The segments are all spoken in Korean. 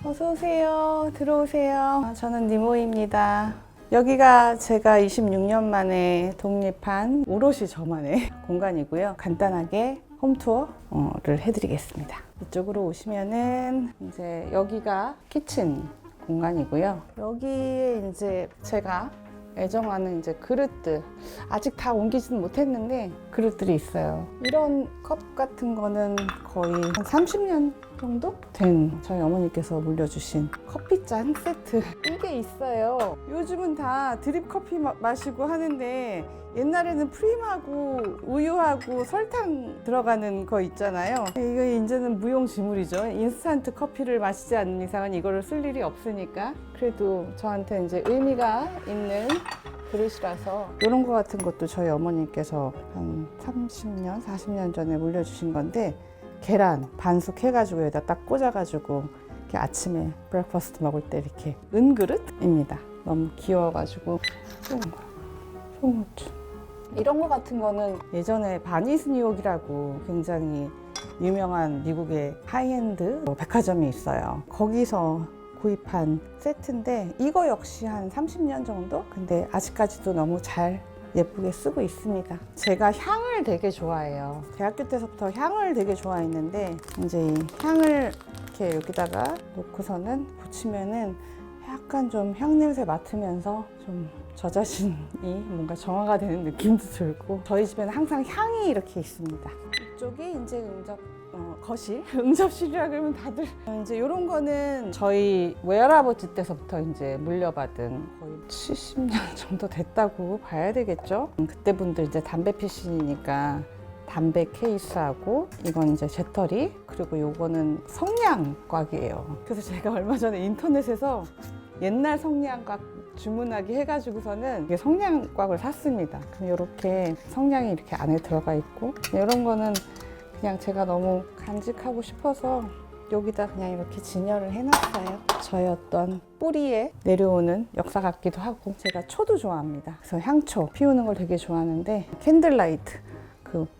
어서오세요. 들어오세요. 저는 니모입니다. 여기가 제가 26년 만에 독립한 오롯이 저만의 공간이고요. 간단하게 홈투어를 해드리겠습니다. 이쪽으로 오시면은 이제 여기가 키친 공간이고요. 여기에 이제 제가 애정하는 이제 그릇들, 아직 다 옮기지는 못했는데 그릇들이 있어요. 이런 컵 같은 거는 거의 한 30년 정도 된 저희 어머니께서 물려주신 커피잔 세트 이게 있어요. 요즘은 다 드립 커피 마시고 하는데 옛날에는 프림하고 우유하고 설탕 들어가는 거 있잖아요. 이거 이제는 무용지물이죠. 인스턴트 커피를 마시지 않는 이상은 이거를 쓸 일이 없으니까. 그래도 저한테 이제 의미가 있는 그릇이라서 이런 거 같은 것도 저희 어머니께서 한 30년, 40년 전에 물려주신 건데 계란 반숙 해가지고 여기다 딱 꽂아가지고 이렇게 아침에 브렉퍼스트 먹을 때 이렇게 은그릇입니다. 너무 귀여워가지고 송우추 이런 거 같은 거는 예전에 바니스 뉴욕이라고 굉장히 유명한 미국의 하이엔드 백화점이 있어요. 거기서 구입한 세트인데 이거 역시 한 30년 정도? 근데 아직까지도 너무 잘 예쁘게 쓰고 있습니다. 제가 향을 되게 좋아해요. 대학교 때부터 향을 되게 좋아했는데 이제 이 향을 이렇게 여기다가 놓고서는 붙이면은 약간 좀 향냄새 맡으면서 좀 저 자신이 뭔가 정화가 되는 느낌도 들고 저희 집에는 항상 향이 이렇게 있습니다. 이쪽이 이제 거실, 응접실이라 그러면 다들 이제 이런 거는 저희 외할아버지 때서부터 이제 물려받은 거의 70년 정도 됐다고 봐야 되겠죠. 그때 분들 이제 담배 피시니까 담배 케이스하고 이건 이제 재떨이 그리고 요거는 성냥곽이에요. 그래서 제가 얼마 전에 인터넷에서 옛날 성냥곽 주문하기 해가지고서는 이게 성냥곽을 샀습니다. 그럼 이렇게 성냥이 이렇게 안에 들어가 있고 이런 거는 그냥 제가 너무 간직하고 싶어서 여기다 그냥 이렇게 진열을 해놨어요. 저의 어떤 뿌리에 내려오는 역사 같기도 하고 제가 초도 좋아합니다. 그래서 향초 피우는 걸 되게 좋아하는데 캔들라이트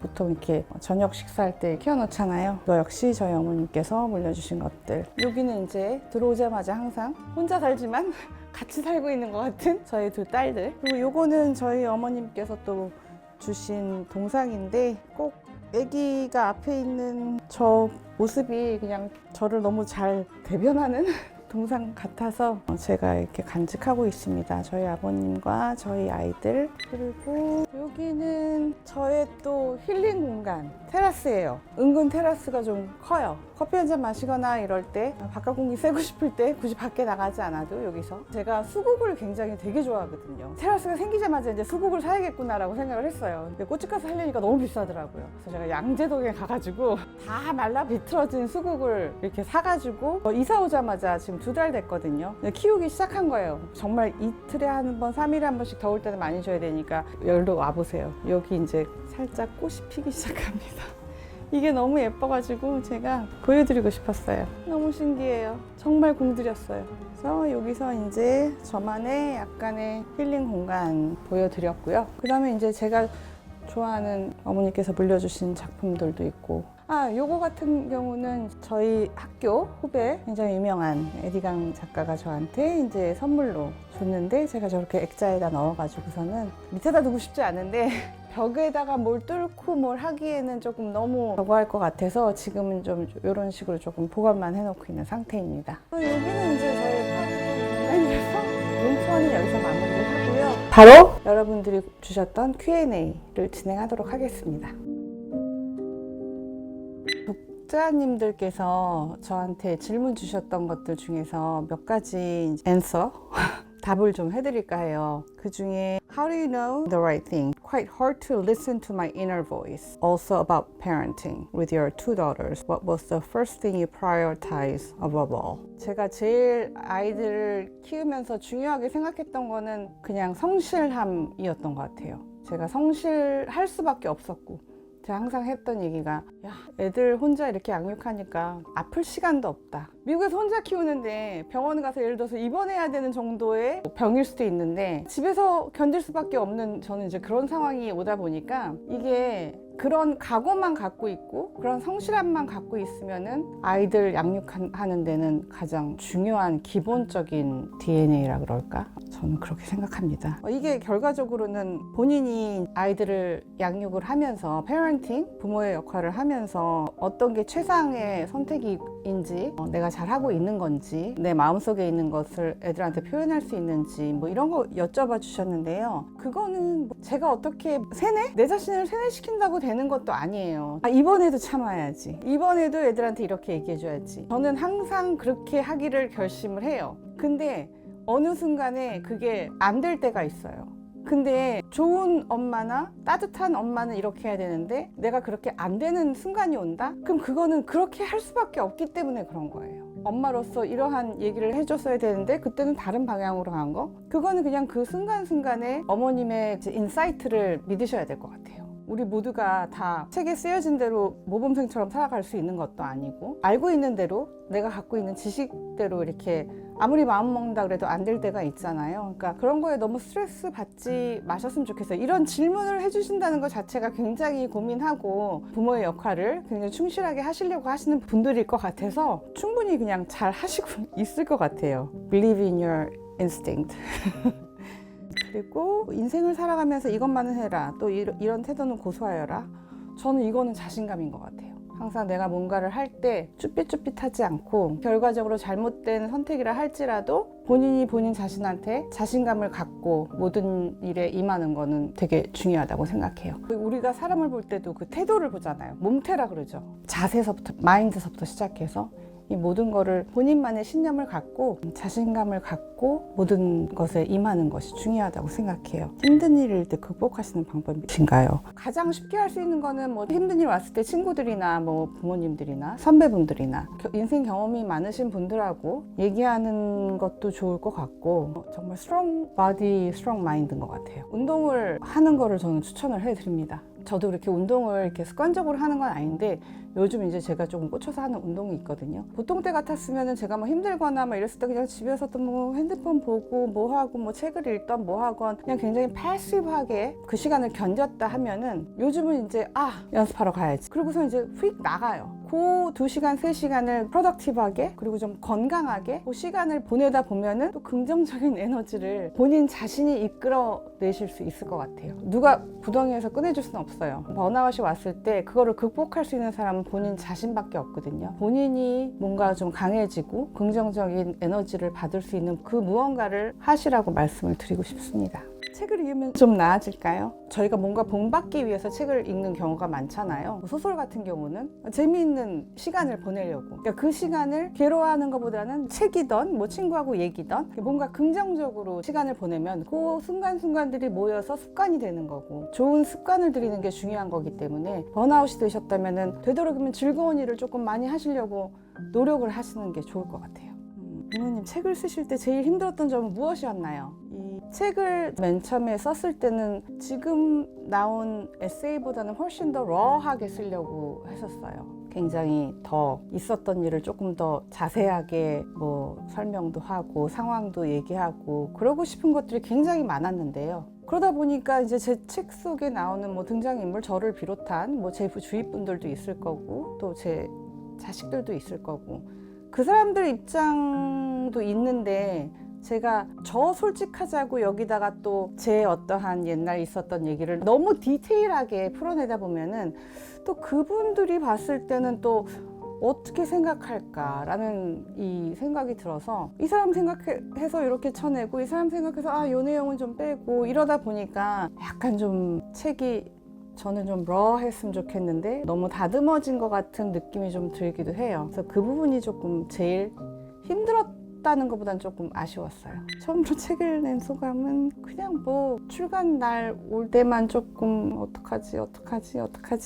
보통 이렇게 저녁 식사할 때 켜놓잖아요. 이거 역시 저희 어머님께서 물려주신 것들. 여기는 이제 들어오자마자 항상 혼자 살지만 같이 살고 있는 것 같은 저희 두 딸들. 그리고 요거는 저희 어머님께서 또 주신 동상인데 꼭 아기가 앞에 있는 저 모습이 그냥 저를 너무 잘 대변하는 동상 같아서 제가 이렇게 간직하고 있습니다. 저희 아버님과 저희 아이들. 그리고 여기는 저의 또 힐링 공간 테라스예요. 은근 테라스가 좀 커요. 커피 한 잔 마시거나 이럴 때 바깥 공기 쐬고 싶을 때 굳이 밖에 나가지 않아도 여기서 제가 수국을 굉장히 되게 좋아하거든요. 테라스가 생기자마자 이제 수국을 사야겠구나라고 생각을 했어요. 근데 꽃집가서 하려니까 너무 비싸더라고요. 그래서 제가 양재동에 가가지고 다 말라 비틀어진 수국을 이렇게 사가지고 이사 오자마자 지금 2달 됐거든요. 키우기 시작한 거예요. 정말 이틀에 한 번, 3일에 한 번씩 더울 때는 많이 줘야 되니까 여기로 와보세요. 여기 이제 살짝 꽃이 피기 시작합니다. 이게 너무 예뻐가지고 제가 보여드리고 싶었어요. 너무 신기해요. 정말 공들였어요. 그래서 여기서 이제 저만의 약간의 힐링 공간 보여드렸고요. 그 다음에 이제 제가 좋아하는 어머니께서 물려주신 작품들도 있고 요거 같은 경우는 저희 학교 후배 굉장히 유명한 에디강 작가가 저한테 이제 선물로 줬는데 제가 저렇게 액자에다 넣어가지고서는 밑에다 두고 싶지 않은데 벽에다가 뭘 뚫고 뭘 하기에는 조금 너무 저거할 것 같아서 지금은 좀 이런 식으로 조금 보관만 해놓고 있는 상태입니다. 여기는 이제 저희 공간이라서 룸투어는 여기서 마무리하고요. 바로 여러분들이 주셨던 Q&A를 진행하도록 하겠습니다. 독자님들께서 저한테 질문 주셨던 것들 중에서 몇 가지 answer 답을 좀 해드릴까 해요. 그 중에 How do you know the right thing? Quite hard to listen to my inner voice. Also about parenting with your 2 daughters. What was the first thing you prioritize above all? 제가 제일 아이들을 키우면서 중요하게 생각했던 거는 그냥 성실함이었던 것 같아요. 제가 성실할 수밖에 없었고 제가 항상 했던 얘기가 야, 애들 혼자 이렇게 양육하니까 아플 시간도 없다. 미국에서 혼자 키우는데 병원 가서 예를 들어서 입원해야 되는 정도의 병일 수도 있는데 집에서 견딜 수밖에 없는 저는 이제 그런 상황이 오다 보니까 이게 그런 각오만 갖고 있고 그런 성실함만 갖고 있으면은 아이들 양육하는 데는 가장 중요한 기본적인 DNA라 그럴까? 저는 그렇게 생각합니다. 이게 결과적으로는 본인이 아이들을 양육을 하면서 페어런팅, 부모의 역할을 하면서 어떤 게 최상의 선택인지 내가 잘하고 있는 건지 내 마음속에 있는 것을 애들한테 표현할 수 있는지 뭐 이런 거 여쭤봐 주셨는데요. 그거는 제가 어떻게 내 자신을 세뇌시킨다고 되는 것도 아니에요. 이번에도 참아야지. 이번에도 애들한테 이렇게 얘기해줘야지. 저는 항상 그렇게 하기를 결심을 해요. 근데 어느 순간에 그게 안 될 때가 있어요. 근데 좋은 엄마나 따뜻한 엄마는 이렇게 해야 되는데 내가 그렇게 안 되는 순간이 온다? 그럼 그거는 그렇게 할 수밖에 없기 때문에 그런 거예요. 엄마로서 이러한 얘기를 해줬어야 되는데 그때는 다른 방향으로 간 거? 그거는 그냥 그 순간순간에 어머님의 인사이트를 믿으셔야 될 것 같아요. 우리 모두가 다 책에 쓰여진 대로 모범생처럼 살아갈 수 있는 것도 아니고 알고 있는 대로 내가 갖고 있는 지식대로 이렇게 아무리 마음 먹는다 그래도 안 될 때가 있잖아요. 그러니까 그런 거에 너무 스트레스 받지 마셨으면 좋겠어요. 이런 질문을 해주신다는 것 자체가 굉장히 고민하고 부모의 역할을 굉장히 충실하게 하시려고 하시는 분들일 것 같아서 충분히 그냥 잘 하시고 있을 것 같아요. Believe in your instinct. 그리고 인생을 살아가면서 이것만은 해라. 또 이런 태도는 고수하여라. 저는 이거는 자신감인 것 같아요. 항상 내가 뭔가를 할 때 쭈삣쭈삣하지 않고 결과적으로 잘못된 선택이라 할지라도 본인이 본인 자신한테 자신감을 갖고 모든 일에 임하는 거는 되게 중요하다고 생각해요. 우리가 사람을 볼 때도 그 태도를 보잖아요. 몸태라 그러죠. 자세서부터 마인드서부터 시작해서 이 모든 거를 본인만의 신념을 갖고 자신감을 갖고 모든 것에 임하는 것이 중요하다고 생각해요. 힘든 일을 극복하시는 방법이신가요? 가장 쉽게 할 수 있는 거는 뭐 힘든 일 왔을 때 친구들이나 뭐 부모님들이나 선배분들이나 인생 경험이 많으신 분들하고 얘기하는 것도 좋을 것 같고 정말 strong body, strong mind인 것 같아요. 운동을 하는 거를 저는 추천을 해드립니다. 저도 그렇게 운동을 이렇게 습관적으로 하는 건 아닌데 요즘 이제 제가 조금 꽂혀서 하는 운동이 있거든요. 보통 때 같았으면 제가 뭐 힘들거나 막 이랬을 때 그냥 집에서 또 뭐 핸드폰 보고 뭐 하고 뭐 책을 읽던 뭐 하건 그냥 굉장히 패시브하게 그 시간을 견뎠다 하면은 요즘은 이제 연습하러 가야지. 그러고서 이제 휙 나가요. 그 2시간, 3시간을 프로덕티브하게 그리고 좀 건강하게 그 시간을 보내다 보면은 또 긍정적인 에너지를 본인 자신이 이끌어내실 수 있을 것 같아요. 누가 구덩이에서 꺼내줄 수는 없어요. 번아웃이 왔을 때 그거를 극복할 수 있는 사람은 본인 자신밖에 없거든요. 본인이 뭔가 좀 강해지고 긍정적인 에너지를 받을 수 있는 그 무언가를 하시라고 말씀을 드리고 싶습니다. 책을 읽으면 좀 나아질까요? 저희가 뭔가 본받기 위해서 책을 읽는 경우가 많잖아요. 소설 같은 경우는 재미있는 시간을 보내려고. 그러니까 그 시간을 괴로워하는 것보다는 책이던 뭐 친구하고 얘기던 뭔가 긍정적으로 시간을 보내면 그 순간순간들이 모여서 습관이 되는 거고 좋은 습관을 들이는 게 중요한 거기 때문에 번아웃이 되셨다면 되도록이면 즐거운 일을 조금 많이 하시려고 노력을 하시는 게 좋을 것 같아요. 부모님 책을 쓰실 때 제일 힘들었던 점은 무엇이었나요? 이 책을 맨 처음에 썼을 때는 지금 나온 에세이보다는 훨씬 더 러하게 쓰려고 했었어요. 굉장히 더 있었던 일을 조금 더 자세하게 뭐 설명도 하고 상황도 얘기하고 그러고 싶은 것들이 굉장히 많았는데요. 그러다 보니까 이제 제 책 속에 나오는 뭐 등장인물 저를 비롯한 뭐 제 주위 분들도 있을 거고 또 제 자식들도 있을 거고 그 사람들 입장도 있는데 제가 저 솔직하자고 여기다가 또 제 어떠한 옛날 있었던 얘기를 너무 디테일하게 풀어내다 보면은 또 그분들이 봤을 때는 또 어떻게 생각할까라는 이 생각이 들어서 이 사람 생각해서 이렇게 쳐내고 이 사람 생각해서 요 내용은 좀 빼고 이러다 보니까 약간 좀 책이 저는 좀 러했으면 좋겠는데 너무 다듬어진 것 같은 느낌이 좀 들기도 해요. 그래서 그 부분이 조금 제일 힘들었다는 것보다는 조금 아쉬웠어요. 처음으로 책을 낸 소감은 그냥 뭐 출간 날 올 때만 조금 어떡하지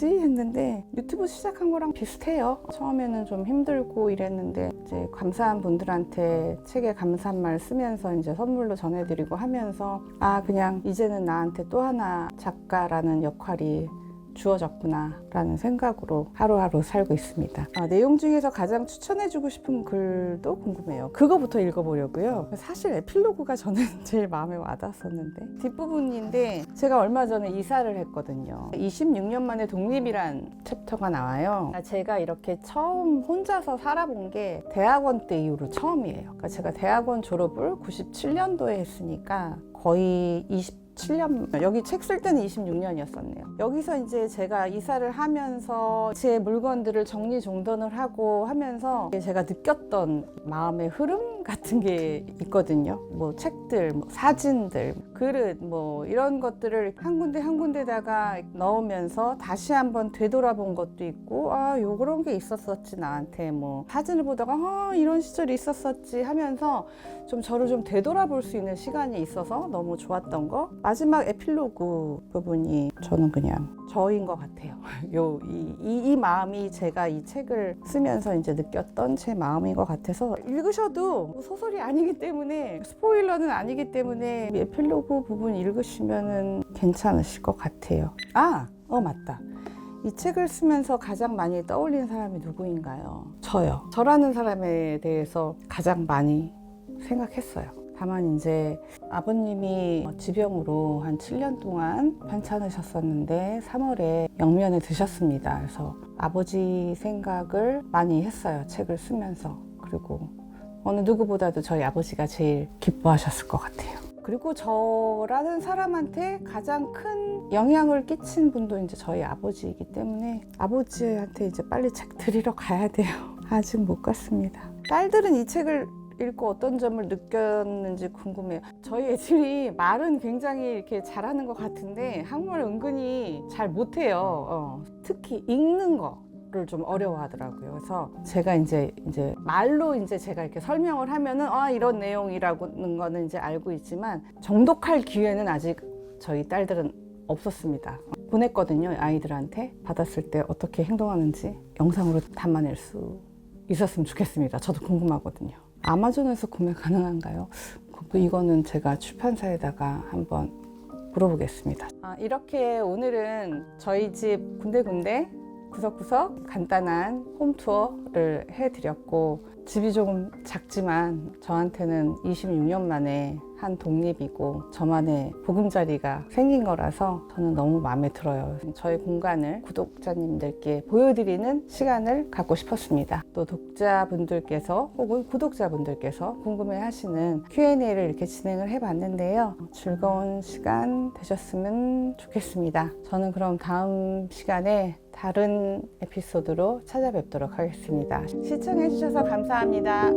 했는데 유튜브 시작한 거랑 비슷해요. 처음에는 좀 힘들고 이랬는데 이제 감사한 분들한테 책에 감사한 말 쓰면서 이제 선물로 전해드리고 하면서 그냥 이제는 나한테 또 하나 작가라는 역할이 주어졌구나 라는 생각으로 하루하루 살고 있습니다. 내용 중에서 가장 추천해주고 싶은 글도 궁금해요. 그거부터 읽어보려고요. 사실 에필로그가 저는 제일 마음에 와닿았었는데 뒷부분인데 제가 얼마 전에 이사를 했거든요. 26년 만에 독립이란 챕터가 나와요. 제가 이렇게 처음 혼자서 살아본 게 대학원 때 이후로 처음이에요. 그러니까 제가 대학원 졸업을 97년도에 했으니까 거의 27년, 여기 책 쓸 때는 26년이었었네요. 여기서 이제 제가 이사를 하면서 제 물건들을 정리정돈을 하고 하면서 제가 느꼈던 마음의 흐름 같은 게 있거든요. 뭐 책들, 뭐 사진들, 그릇, 뭐 이런 것들을 한 군데 한 군데다가 넣으면서 다시 한번 되돌아본 것도 있고, 요런 게 있었었지 나한테. 뭐 사진을 보다가 이런 시절이 있었었지 하면서 좀 저를 좀 되돌아볼 수 있는 시간이 있어서 너무 좋았던 거. 마지막 에필로그 부분이 저는 그냥 저인 것 같아요. 이 마음이 제가 이 책을 쓰면서 이제 느꼈던 제 마음인 것 같아서 읽으셔도 소설이 아니기 때문에 스포일러는 아니기 때문에 에필로그 부분 읽으시면은 괜찮으실 것 같아요. 맞다. 이 책을 쓰면서 가장 많이 떠올린 사람이 누구인가요? 저요. 저라는 사람에 대해서 가장 많이 생각했어요. 다만 이제 아버님이 지병으로 한 7년 동안 편찮으셨었는데 3월에 영면에 드셨습니다. 그래서 아버지 생각을 많이 했어요. 책을 쓰면서. 그리고 어느 누구보다도 저희 아버지가 제일 기뻐하셨을 것 같아요. 그리고 저라는 사람한테 가장 큰 영향을 끼친 분도 이제 저희 아버지이기 때문에 아버지한테 이제 빨리 책 드리러 가야 돼요. 아직 못 갔습니다. 딸들은 이 책을 읽고 어떤 점을 느꼈는지 궁금해요. 저희 애들이 말은 굉장히 이렇게 잘하는 것 같은데 한국말 은근히 잘 못해요. 특히 읽는 거를 좀 어려워하더라고요. 그래서 제가 이제 말로 이제 제가 이렇게 설명을 하면은 이런 내용이라는 거는 이제 알고 있지만 정독할 기회는 아직 저희 딸들은 없었습니다. 보냈거든요. 아이들한테. 받았을 때 어떻게 행동하는지 영상으로 담아낼 수 있었으면 좋겠습니다. 저도 궁금하거든요. 아마존에서 구매 가능한가요? 이거는 제가 출판사에다가 한번 물어보겠습니다. 이렇게 오늘은 저희 집 군데군데 구석구석 간단한 홈투어를 해드렸고, 집이 조금 작지만 저한테는 26년 만에 한 독립이고 저만의 보금자리가 생긴 거라서 저는 너무 마음에 들어요. 저의 공간을 구독자님들께 보여드리는 시간을 갖고 싶었습니다. 또 독자분들께서 혹은 구독자분들께서 궁금해하시는 Q&A를 이렇게 진행을 해봤는데요. 즐거운 시간 되셨으면 좋겠습니다. 저는 그럼 다음 시간에 다른 에피소드로 찾아뵙도록 하겠습니다. 시청해주셔서 감사합니다.